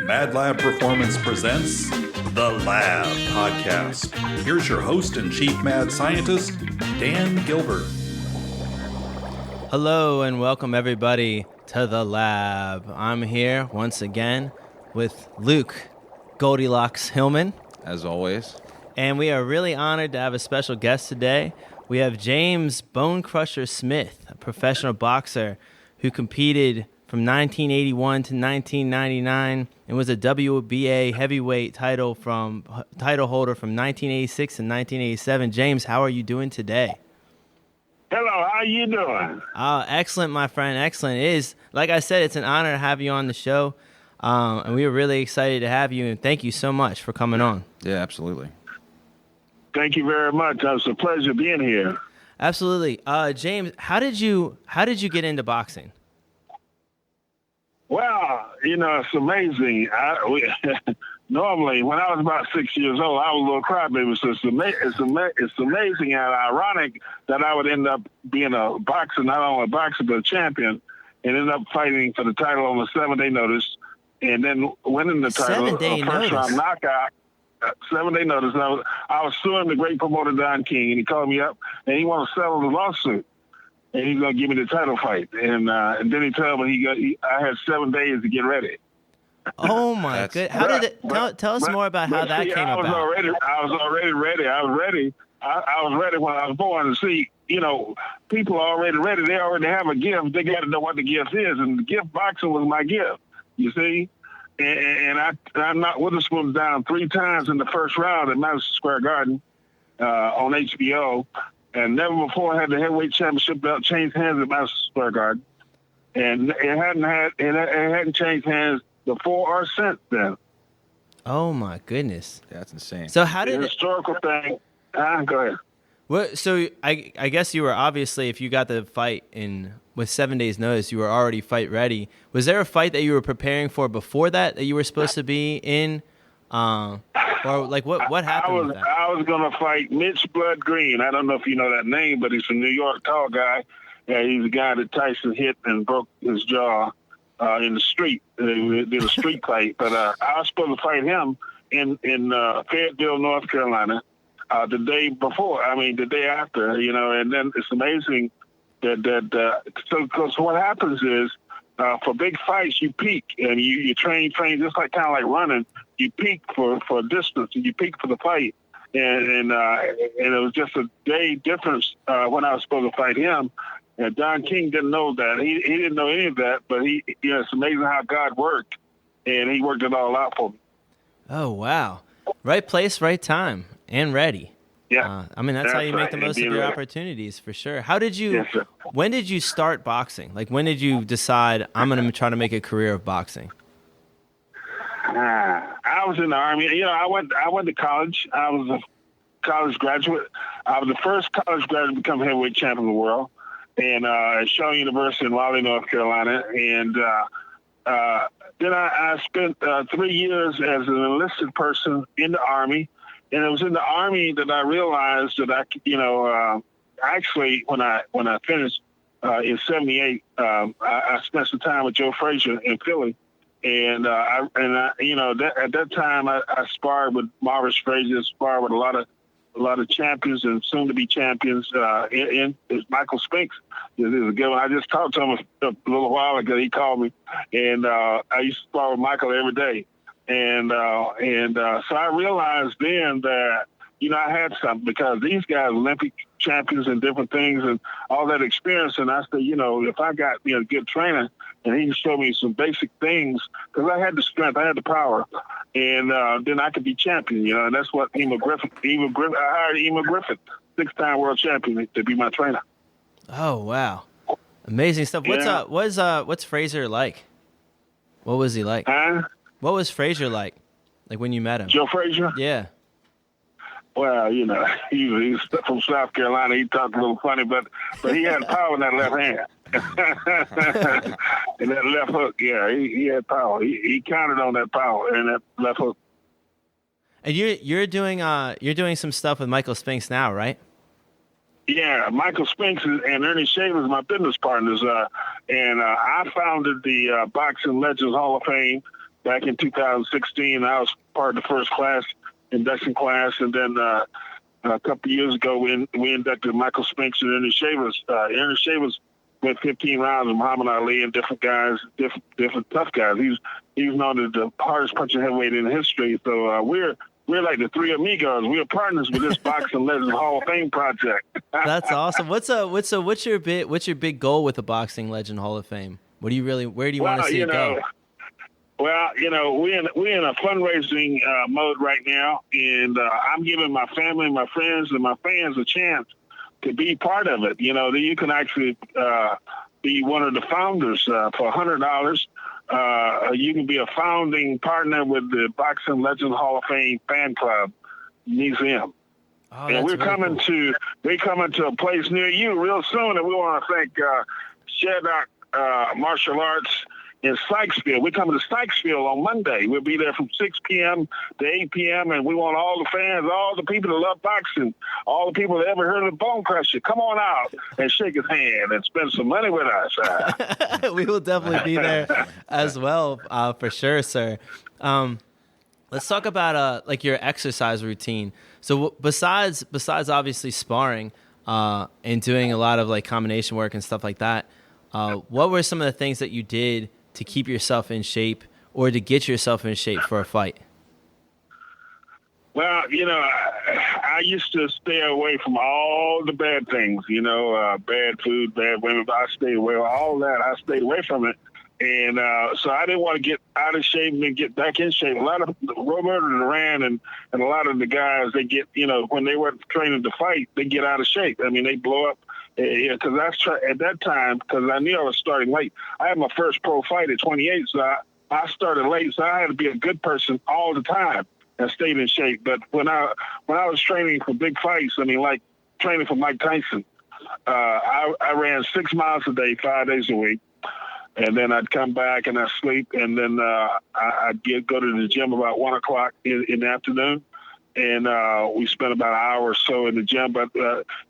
Madlab Performance presents The Lab Podcast. Here's your host and chief mad scientist, Dan Gilbert. Hello and welcome everybody to The Lab. I'm here once again with Luke Goldilocks Hillman. As always. And we are really honored to have a special guest today. We have James Bone Crusher Smith, a professional boxer who competed from 1981 to 1999 and was a WBA heavyweight title holder from 1986 to 1987. James, how are you doing today? Hello, how you doing? Oh, excellent, my friend, excellent. It is, like I said, it's an honor to have you on the show, and we are really excited to have you, and thank you so much for coming on. Yeah, absolutely. Thank you very much. It's a pleasure being here. Absolutely. James, how did you get into boxing? Well, it's amazing. Normally, when I was about 6 years old, I was a little crybaby. So it's amazing and ironic that I would end up being a boxer, not only a boxer, but a champion, and end up fighting for the title on a 7-day notice, and then winning the title, first round knockout. 7-day notice. I was suing the great promoter Don King, and he called me up, and he wanted to settle the lawsuit, and he's going to give me the title fight. And then he told me I had 7 days to get ready. Oh my goodness! How did it? Tell us more about how that came about. I was already ready. I was ready. I was ready when I was born. To see, people are already ready. They already have a gift. They got to know what the gift is, and the gift boxing was my gift. You see. And I knocked Witherspoon down 3 times in the first round at Madison Square Garden on HBO, and never before had the heavyweight championship belt changed hands at Madison Square Garden, and it hadn't changed hands before or since then. Oh my goodness, that's insane. So how did the historical thing? Go ahead. Well, so I guess you were obviously, if you got the fight with 7 days notice, you were already fight ready. Was there a fight that you were preparing for before that you were supposed to be in? Or like what happened with that? I was going to fight Mitch Blood Green. I don't know if you know that name, but he's a New York tall guy. He's a guy that Tyson hit and broke his jaw in the street. They did a street fight. But I was supposed to fight him in Fayetteville, North Carolina. The day after, and then it's amazing because what happens is for big fights, you peak and you train just like kind of like running. You peak for distance and you peak for the fight. And it was just a day difference when I was supposed to fight him. And Don King didn't know that. He didn't know any of that, but it's amazing how God worked, and he worked it all out for me. Oh, wow. Right place, right time. And ready. Yeah. That's how you make the most of your opportunities, for sure. When did you start boxing? Like, when did you decide, I'm going to try to make a career of boxing? I was in the Army. I went to college. I was a college graduate. I was the first college graduate to become heavyweight champion of the world, and at Shaw University in Raleigh, North Carolina. And then I spent 3 years as an enlisted person in the Army. And it was in the Army that I realized that actually when I finished in '78, I spent some time with Joe Frazier in Philly, and at that time I sparred with Maurice Frazier, sparred with a lot of champions and soon to be champions. In Michael Spinks is a good one. I just talked to him a little while ago. He called me, and I used to spar with Michael every day. And so I realized then that, I had something because these guys, Olympic champions and different things and all that experience. And I said, if I got a good trainer and he can show me some basic things, because I had the strength, I had the power, and then I could be champion, and that's what I hired Ema Griffith, 6-time world champion, to be my trainer. Oh, wow. Amazing stuff. Yeah. What's Frazier like? What was he like? What was Frazier like when you met him? Joe Frazier? Yeah. Well, he's from South Carolina. He talked a little funny, but he had power in that left hand. And that left hook, yeah, he had power. He counted on that power and that left hook. And you're doing some stuff with Michael Spinks now, right? Yeah, Michael Spinks and Ernie Shaver is my business partners. And I founded the Boxing Legends Hall of Fame back in 2016. I was part of the first class, induction class, and then a couple of years ago, we inducted Michael Spinks and Ernie Shavers. Ernie Shavers went 15 rounds with Muhammad Ali and different guys, different tough guys. He's known as the hardest punching heavyweight in history. So we're like the three amigos. We're partners with this Boxing Legends Hall of Fame project. That's awesome. What's your big goal with the Boxing Legend Hall of Fame? Where do you want to see it go? Well, we're in a fundraising mode right now, and I'm giving my family, my friends, and my fans a chance to be part of it. You can actually be one of the founders for $100. You can be a founding partner with the Boxing Legend Hall of Fame Fan Club Museum. Oh, and we're coming to a place near you real soon, and we want to thank Shaddock Martial Arts in Sykesville. We're coming to Sykesville on Monday. We'll be there from 6 p.m. to 8 p.m., and we want all the fans, all the people that love boxing, all the people that ever heard of the Bone Crusher, come on out and shake his hand and spend some money with us. We will definitely be there as well, for sure, sir. Let's talk about like your exercise routine. So besides obviously sparring and doing a lot of like combination work and stuff like that, what were some of the things that you did to keep yourself in shape or to get yourself in shape for a fight? Well, I used to stay away from all the bad things, bad food, bad women. I stayed away from all that. I stayed away from it. And so I didn't want to get out of shape and then get back in shape. A lot of Robert and Duran and a lot of the guys, they get, when they weren't training to fight, they get out of shape. I mean, they blow up. Because at that time, because I knew I was starting late. I had my first pro fight at 28, so I started late. So I had to be a good person all the time and stayed in shape. But when I was training for big fights, like training for Mike Tyson, I ran 6 miles a day, 5 days a week. And then I'd come back and I'd sleep. And then I'd go to the gym about 1 o'clock in the afternoon. And we spent about an hour or so in the gym, but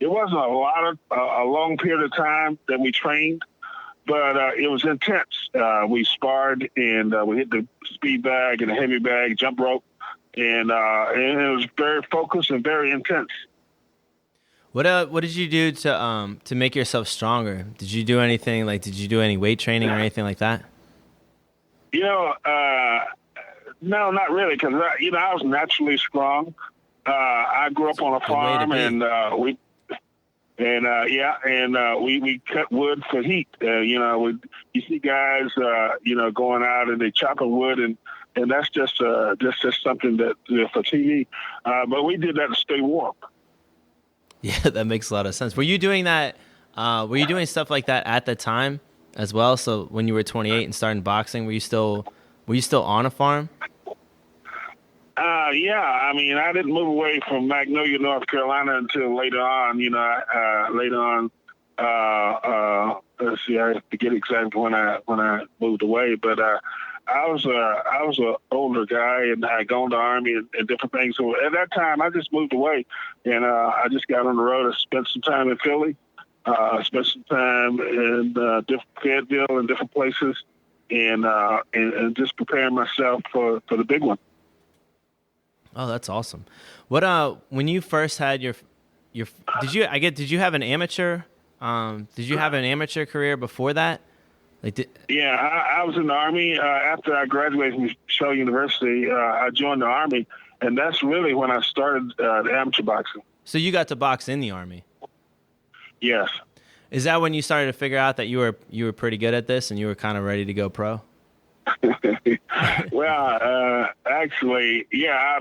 it wasn't a long period of time that we trained, but it was intense. We sparred and we hit the speed bag and the heavy bag, jump rope, and it was very focused and very intense. What did you do to make yourself stronger? Did you do anything did you do any weight training or anything like that? No, not really, because I was naturally strong. I grew up on a farm, and we cut wood for heat. You see guys, going out and they chopping wood, and that's just something that for TV. But we did that to stay warm. Yeah, that makes a lot of sense. Were you doing that? Were you doing stuff like that at the time as well? So when you were 28 and starting boxing, were you still on a farm? Yeah. I didn't move away from Magnolia, North Carolina until later on. Let's see, I forget exactly when I moved away, but I was an older guy and I had gone to the Army and different things. So at that time, I just moved away and I just got on the road. I spent some time in Philly, spent some time in Fayetteville and different places, and just preparing myself for the big one. Oh, that's awesome. What when you first had your did you have an amateur career before that? Yeah, I was in the Army after I graduated from Shaw University. I joined the Army, and that's really when I started the amateur boxing. So you got to box in the Army? Yes. Is that when you started to figure out that you were pretty good at this and you were kind of ready to go pro? Well, actually, yeah.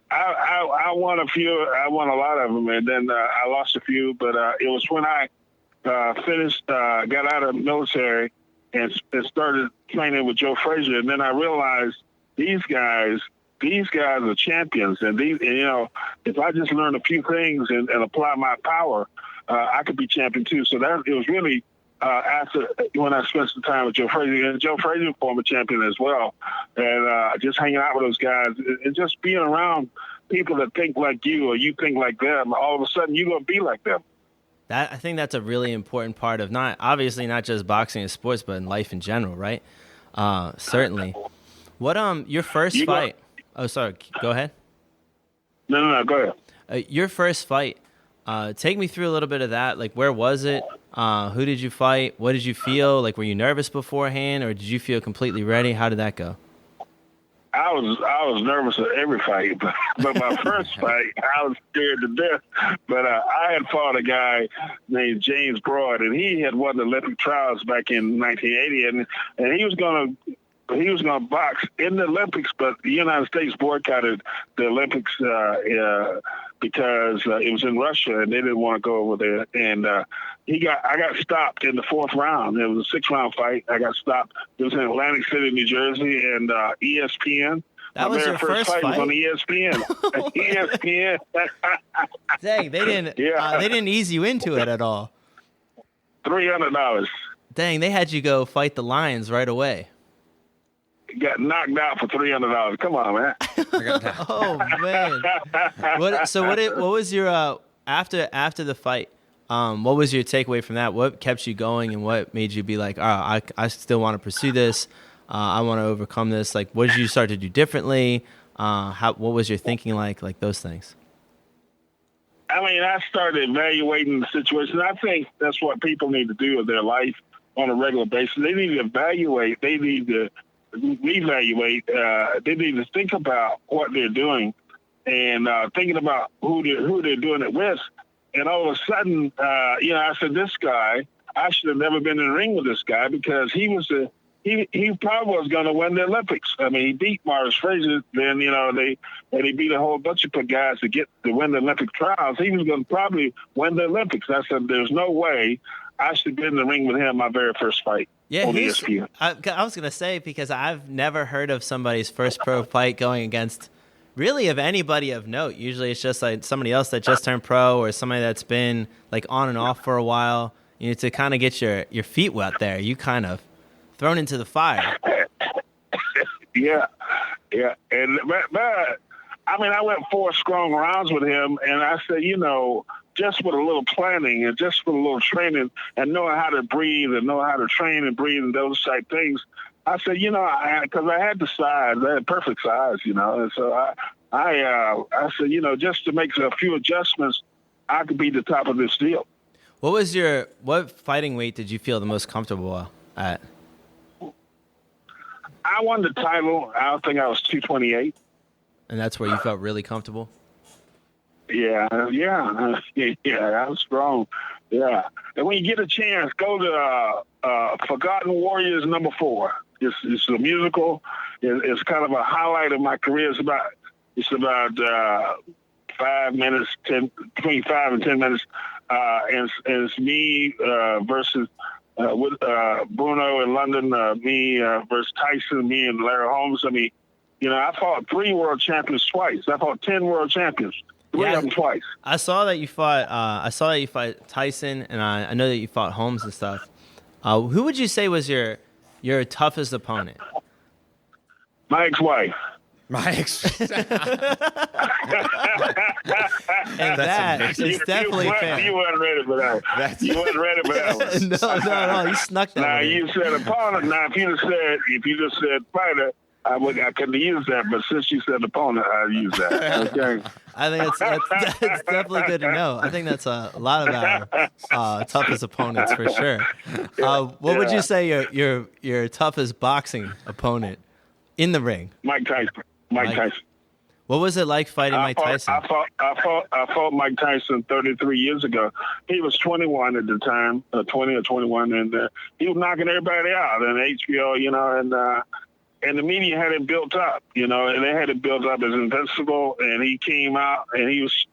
I won a few. I won a lot of them, and then I lost a few. But it was when I finished, got out of the military, and started training with Joe Frazier, and then I realized these guys are champions, and if I just learn a few things and apply my power, I could be champion too. So it was really. After when I spent some time with Joe Frazier, and Joe Frazier, former champion as well, and just hanging out with those guys and just being around people that think like you or you think like them, all of a sudden you're going to be like them. I think that's a really important part of not just boxing and sports, but in life in general, right? Certainly. What your first fight? Oh, sorry. Go ahead. No, go ahead. Your first fight. Take me through a little bit of that. Like, where was it? Who did you fight? What did you feel? Like, were you nervous beforehand, or did you feel completely ready? How did that go? I was nervous at every fight, but my first fight, I was scared to death. But I had fought a guy named James Broad, and he had won the Olympic trials back in 1980, and he was going to box in the Olympics, but the United States boycotted the Olympics because it was in Russia, and they didn't want to go over there. And I got stopped in the fourth round. It was a 6-round fight. I got stopped. It was in Atlantic City, New Jersey, and ESPN. That was your first fight? Was on ESPN. ESPN. Dang, they didn't ease you into it at all. $300. Dang, they had you go fight the Lions right away. Got knocked out for $300. Come on, man. Oh man. What was your after the fight? What was your takeaway from that? What kept you going, and what made you be like, oh, I still want to pursue this. I want to overcome this. Like, what did you start to do differently? What was your thinking like those things? I mean, I started evaluating the situation. I think that's what people need to do in their life on a regular basis. They need to evaluate. They need to reevaluate. They need to think about what they're doing and thinking about who they're doing it with. And all of a sudden, I said, this guy, I should have never been in the ring with this guy, because he probably was going to win the Olympics. I mean, he beat Morris Frazier. Then, he beat a whole bunch of guys to win the Olympic trials. He was going to probably win the Olympics. I said, there's no way I should be in the ring with him my very first fight. Yeah, on ESPN. I was going to say, because I've never heard of somebody's first pro fight going against really of anybody of note. Usually it's just like somebody else that just turned pro, or somebody that's been like on and off for a while. You know, to kind of get your feet wet there. You kind of thrown into the fire. Yeah. And but I mean, I went 4 strong rounds with him, and I said, just with a little planning and just with a little training and knowing how to breathe and know how to train and breathe and those type things, I said, because I had the size, I had perfect size, and so I said, just to make a few adjustments, I could be the top of this deal. What fighting weight did you feel the most comfortable at? I won the title. I think I was 228. And that's where you felt really comfortable? Yeah, I was strong. Yeah. And when you get a chance, go to Forgotten Warriors #4. It's a musical. It's kind of a highlight of my career. It's about 5 minutes, between 5 and 10 minutes. And it's me versus with Bruno in London, me versus Tyson, me and Larry Holmes. I mean, I fought 3 world champions twice. I fought 10 world champions. 3 of them twice. I saw that you fought. Tyson, and I know that you fought Holmes and stuff. Who would you say was your toughest opponent? My ex-wife. My ex. And that is definitely fair. You weren't ready for that. You weren't ready for that one. No, you snuck that. Now one. you said opponent. Now if you just said fighter, I couldn't use that. But since you said opponent, I'll use that. Okay. I think that's definitely good to know. I think that's a lot of our toughest opponents for sure. What would you say your toughest boxing opponent in the ring? Mike Tyson. Mike Tyson. What was it like fighting Mike Tyson? I fought Mike Tyson 33 years ago. He was 21 at the time, 20 or 21, and he was knocking everybody out. And HBO, and the media had it built up, and they had it built up as invincible. And he came out and he was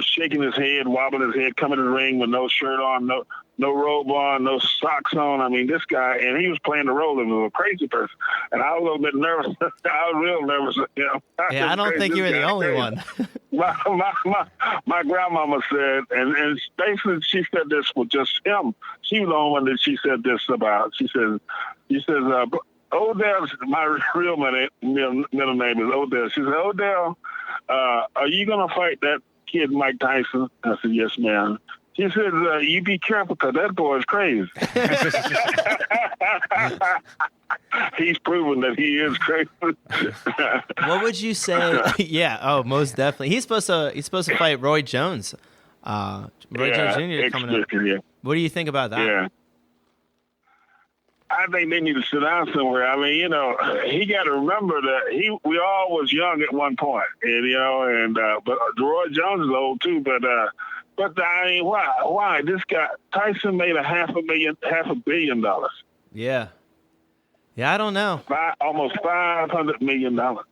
shaking his head, wobbling his head, coming to the ring with no shirt on, no robe on, no socks on. I mean, this guy, and he was playing the role of a crazy person. And I was a little bit nervous. I was real nervous. Yeah, I don't think you were the only one. My grandmama said, and basically she said this was just him. She was the only one that she said this about. She says, Odell, my real middle name is Odell. She said, Odell, are you going to fight that kid Mike Tyson? I said, yes, ma'am. He said, "You be careful, because that boy is crazy." He's proven that he is crazy. What would you say? Yeah. Oh, most definitely. He's supposed to fight Roy Jones. Roy Jones Jr. coming up. Yeah. What do you think about that? Yeah. I think they need to sit down somewhere. I mean, he got to remember that we all was young at one point, and but Roy Jones is old too. But I mean, why this guy Tyson made $500 million. Yeah. Yeah, I don't know. Almost $500 million. Well,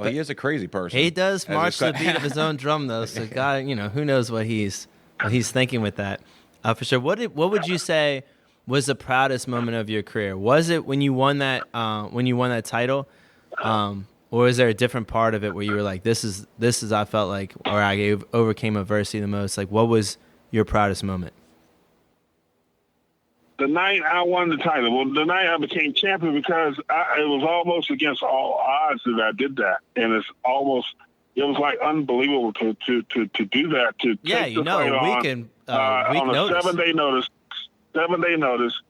he is a crazy person. He does march to the beat of his own drum, though. So, God, who knows what he's thinking with that, for sure. What would you say was the proudest moment of your career? Was it when you won that title, or is there a different part of it where you were like, this is I felt like, or I overcame adversity the most? Like, what was your proudest moment? The night I won the title, well, the night I became champion, because it was almost against all odds that I did that, and it was like unbelievable to do that. To take the fight on a notice. 7-day notice.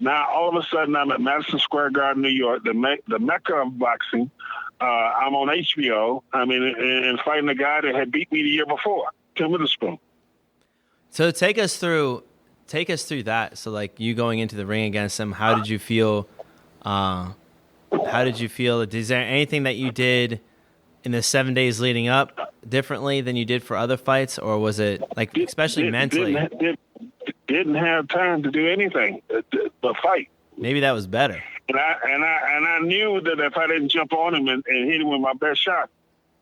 Now all of a sudden I'm at Madison Square Garden, New York, the mecca of boxing. I'm on HBO. I mean, and fighting a guy that had beat me the year before, Tim Witherspoon. So take us through that. So, like, you going into the ring against him, how did you feel? Is there anything that you did in the 7 days leading up differently than you did for other fights, or was it like, especially mentally? Didn't have time to do anything but fight. Maybe that was better. And I knew that if I didn't jump on him and hit him with my best shot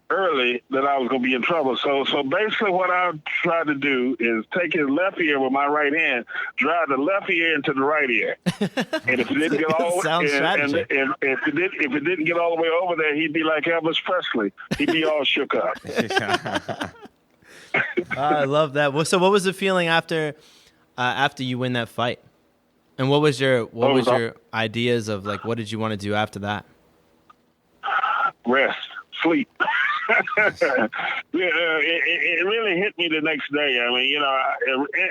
early, that I was going to be in trouble. So basically what I tried to do is take his left ear with my right hand, drive the left ear into the right ear. And if it didn't get all if it didn't get all the way over there, he'd be like Elvis Presley. He'd be all shook up. I love that. So what was the feeling after you win that fight? And what was your ideas of, like, what did you want to do after that? Rest, sleep. It really hit me the next day. I mean,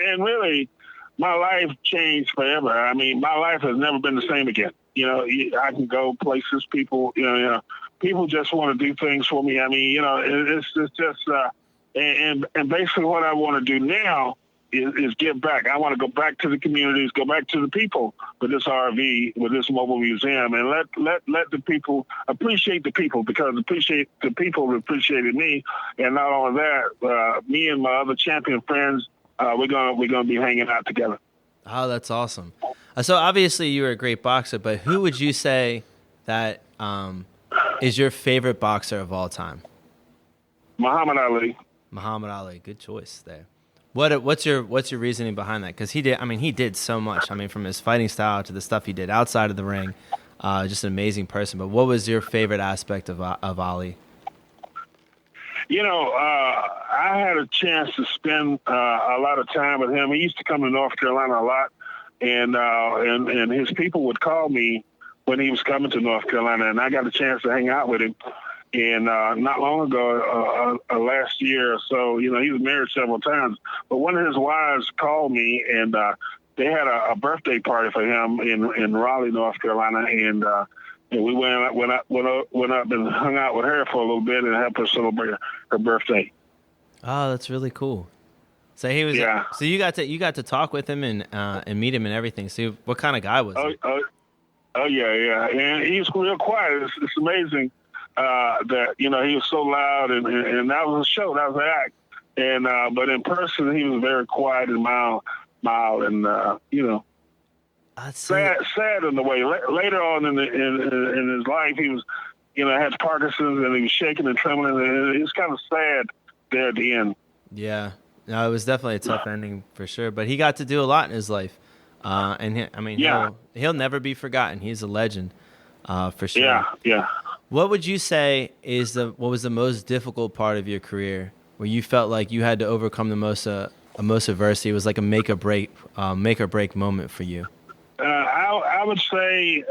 and really, my life changed forever. I mean, my life has never been the same again. I can go places. People, people just want to do things for me. I mean, it's just, and basically what I want to do now is give back. I want to go back to the communities, go back to the people with this RV, with this mobile museum, and let the people appreciate the people, because the people appreciated me. And not only that, me and my other champion friends, we're gonna be hanging out together. Oh, that's awesome. So obviously you were a great boxer, but who would you say that is your favorite boxer of all time? Muhammad Ali. Muhammad Ali, good choice there. What's your reasoning behind that? Because he did so much. I mean, from his fighting style to the stuff he did outside of the ring, just an amazing person. But what was your favorite aspect of Ali? I had a chance to spend a lot of time with him. He used to come to North Carolina a lot, and his people would call me when he was coming to North Carolina, and I got a chance to hang out with him. And not long ago, last year or so, he was married several times. But one of his wives called me, and they had a birthday party for him in Raleigh, North Carolina. And we went up and hung out with her for a little bit and helped her celebrate her birthday. Oh, that's really cool. So he was. Yeah. So you got to talk with him and meet him and everything. So what kind of guy was he? Oh yeah. And he's real quiet. It's amazing. That he was so loud, and that was a show, that was an act, and but in person he was very quiet and mild, and sad in the way. Later on in his life, he was had Parkinson's, and he was shaking and trembling, and it was kind of sad there at the end. Yeah, no, it was definitely a tough ending for sure, but he got to do a lot in his life, and he'll never be forgotten. He's a legend, for sure. Yeah. What would you say what was the most difficult part of your career, where you felt like you had to overcome the most adversity? It was like a make or break moment for you. I would say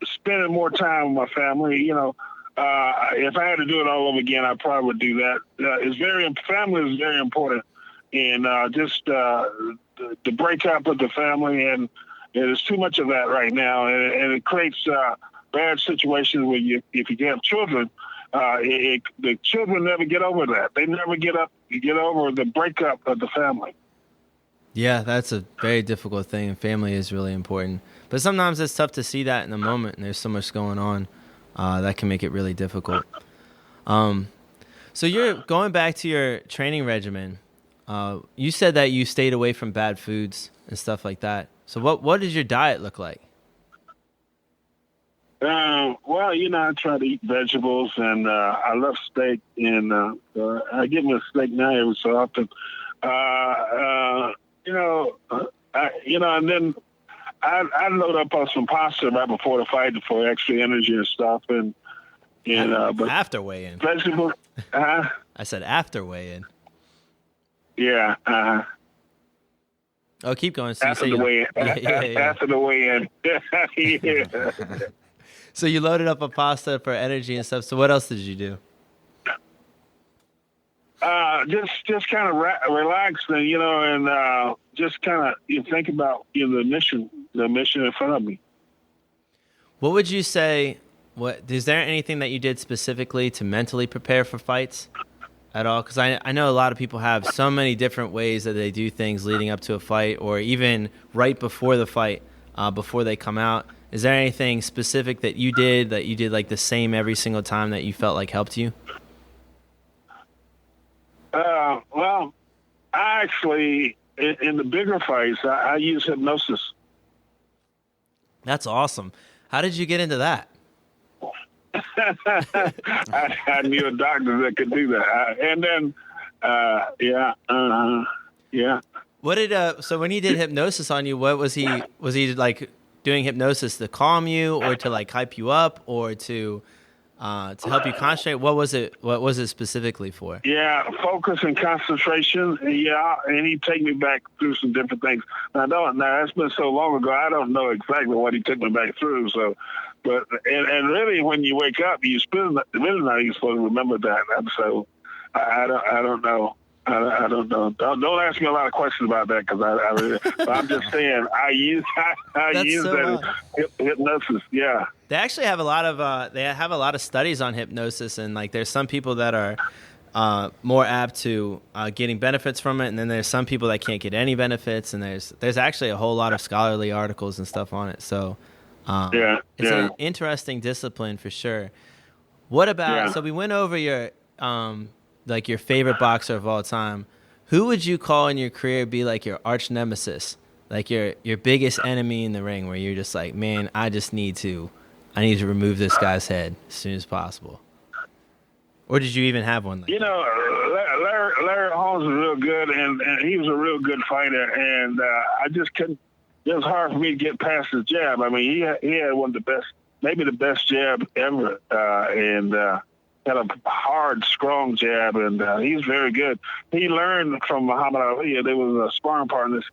spending more time with my family. If I had to do it all over again, I probably would do that. Family is very important and just the breakup of the family, and there's too much of that right now, and it creates bad situations where if you have children, the children never get over that. They never get over the breakup of the family. Yeah, that's a very difficult thing, and family is really important. But sometimes it's tough to see that in the moment, and there's so much going on that can make it really difficult. So you're going back to your training regimen. You said that you stayed away from bad foods and stuff like that. So what does your diet look like? Well, I try to eat vegetables, and I love steak, and I get me a steak now every so often. And then I load up on some pasta right before the fight for extra energy and stuff, but after weigh-in. Vegetables. I said after weigh-in. Yeah. Oh, keep going. So after the weigh-in. After the weigh-in. Yeah. So you loaded up a pasta for energy and stuff. So what else did you do? Just kind of relax, and and just kind of think about the mission in front of me. What would you say? Is there anything that you did specifically to mentally prepare for fights at all? Because I know a lot of people have so many different ways that they do things leading up to a fight, or even right before the fight, before they come out. Is there anything specific that you did like the same every single time that you felt like helped you? Well, I actually, in the bigger fights, I use hypnosis. That's awesome. How did you get into that? I knew a doctor that could do that. And then, yeah. What did, so when he did hypnosis on you, was he like doing hypnosis to calm you, or to like hype you up, or to help you concentrate? What was it specifically for? Yeah, focus and concentration. Yeah, and he'd take me back through some different things. Now that's been so long ago, I don't know exactly what he took me back through. So, but and really, when you wake up, you really not even supposed to remember that. So, I don't know. I don't know. Don't ask me a lot of questions about that, because I'm just saying I use that hypnosis. Yeah. They actually have a lot of studies on hypnosis, and like there's some people that are more apt to getting benefits from it, and then there's some people that can't get any benefits, and there's actually a whole lot of scholarly articles and stuff on it. So it's an interesting discipline for sure. What about so we went over your like your favorite boxer of all time. Who would you call in your career be like your arch nemesis, like your biggest enemy in the ring, where you're just like, man, I need to remove this guy's head as soon as possible? Or did you even have one? Larry Holmes was real good, and he was a real good fighter, and I just couldn't. It was hard for me to get past his jab. I mean, he had one of the best, maybe the best jab ever, and had a hard, strong jab, and he's very good. He learned from Muhammad Ali. They was sparring partners,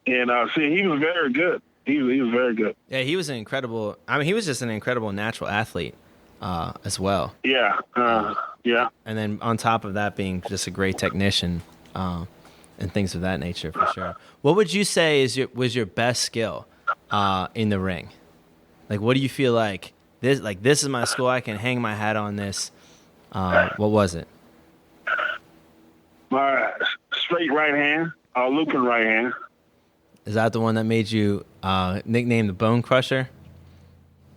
and he was very good. He was very good. Yeah, he was an incredible. I mean, he was just an incredible natural athlete as well. Yeah, yeah. And then on top of that, being just a great technician and things of that nature, for sure. What would you say was your best skill in the ring? Like, what do you feel like this? Like, this is my skill. I can hang my hat on this. What was it? My straight right hand, looping right hand. Is that the one that made you nickname the Bone Crusher?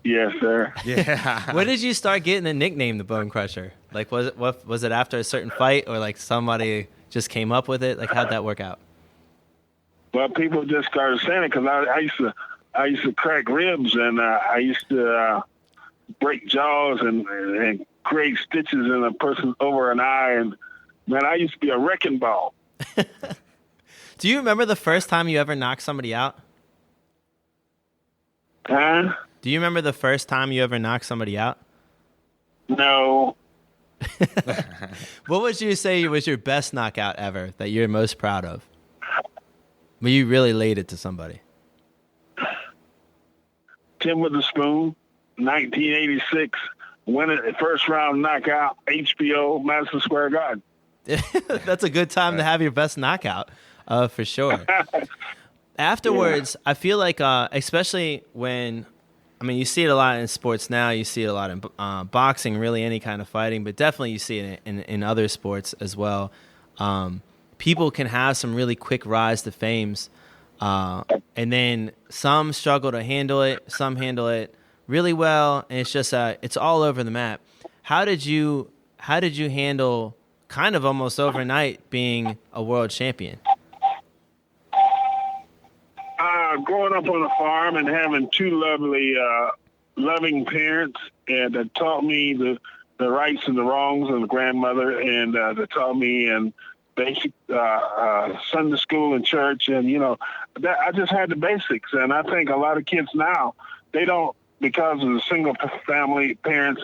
Yes, sir. Yeah. When did you start getting the nickname the Bone Crusher? Like, was it after a certain fight, or like somebody just came up with it? Like, how'd that work out? Well, people just started saying it because I used to crack ribs, and I used to break jaws and create stitches in a person over an eye, and man, I used to be a wrecking ball. Do you remember the first time you ever knocked somebody out? Huh? Do you remember the first time you ever knocked somebody out? No. What would you say was your best knockout ever that you're most proud of? Where you really laid it to somebody? Tim with the Spoon, 1986. Winning first round knockout, HBO, Madison Square Garden. That's a good time to have your best knockout, for sure. Afterwards, I feel like, especially when, I mean, you see it a lot in sports now. You see it a lot in boxing, really any kind of fighting, but definitely you see it in other sports as well. People can have some really quick rise to fames, and then some struggle to handle it. Some handle it really well, and it's just it's all over the map. How did you handle kind of almost overnight being a world champion? Growing up on a farm and having two loving parents, and that taught me the rights and the wrongs of the grandmother, and that taught me in basic Sunday school and church, and that I just had the basics. And I think a lot of kids now, they don't, because of the single family parents,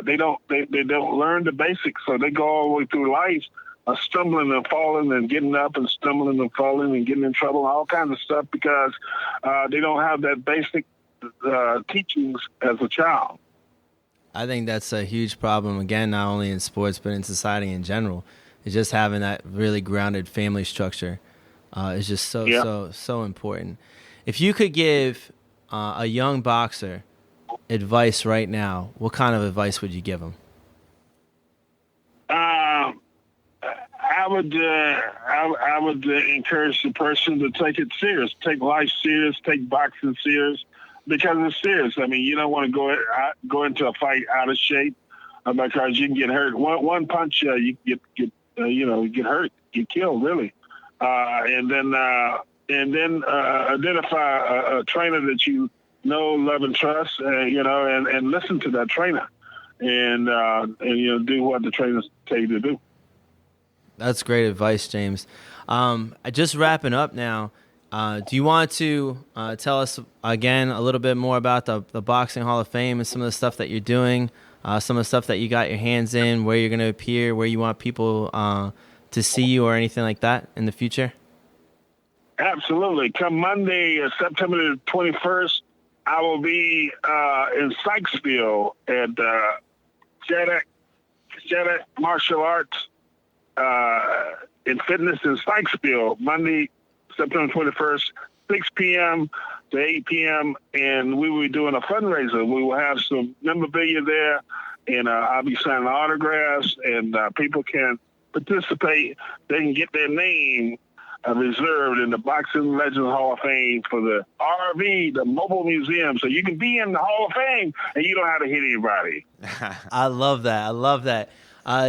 they don't learn the basics, so they go all the way through life stumbling and falling and getting up and stumbling and falling and getting in trouble and all kinds of stuff because they don't have that basic teachings as a child. I think that's a huge problem, again, not only in sports but in society in general. It's just having that really grounded family structure is just so important. If you could give a young boxer advice right now, what kind of advice would you give him? I would encourage the person to take it serious, take life serious, take boxing serious, because it's serious. I mean, you don't want to go into a fight out of shape because you can get hurt. One punch, you get hurt, get killed, really. And then identify a trainer that you know, love, and trust, and listen to that trainer, and do what the trainers tell you to do. That's great advice, James. Just wrapping up now, do you want to tell us again a little bit more about the Boxing Hall of Fame and some of the stuff that you're doing, some of the stuff that you got your hands in, where you're going to appear, where you want people to see you or anything like that in the future? Absolutely. Come Monday, September the 21st, I will be in Sykesville at Shattuck Martial Arts in Fitness in Sykesville, Monday, September 21st, 6 p.m. to 8 p.m., and we will be doing a fundraiser. We will have some memorabilia there, and I'll be signing autographs, and people can participate. They can get their name reserved in the Boxing Legends Hall of Fame for the RV, the mobile museum. So you can be in the Hall of Fame, and you don't have to hit anybody. I love that.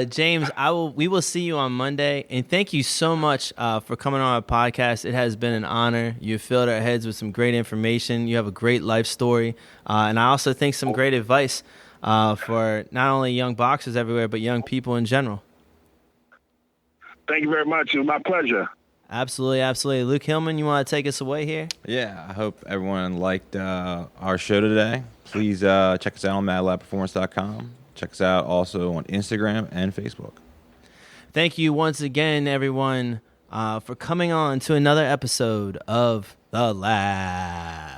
James, we will see you on Monday, and thank you so much for coming on our podcast. It has been an honor. You've filled our heads with some great information. You have a great life story, and I also think some great advice for not only young boxers everywhere, but young people in general. Thank you very much. It was my pleasure. Absolutely. Luke Hillman, you want to take us away here? Yeah, I hope everyone liked our show today. Please check us out on madlabperformance.com. Check us out also on Instagram and Facebook. Thank you once again, everyone, for coming on to another episode of The Lab.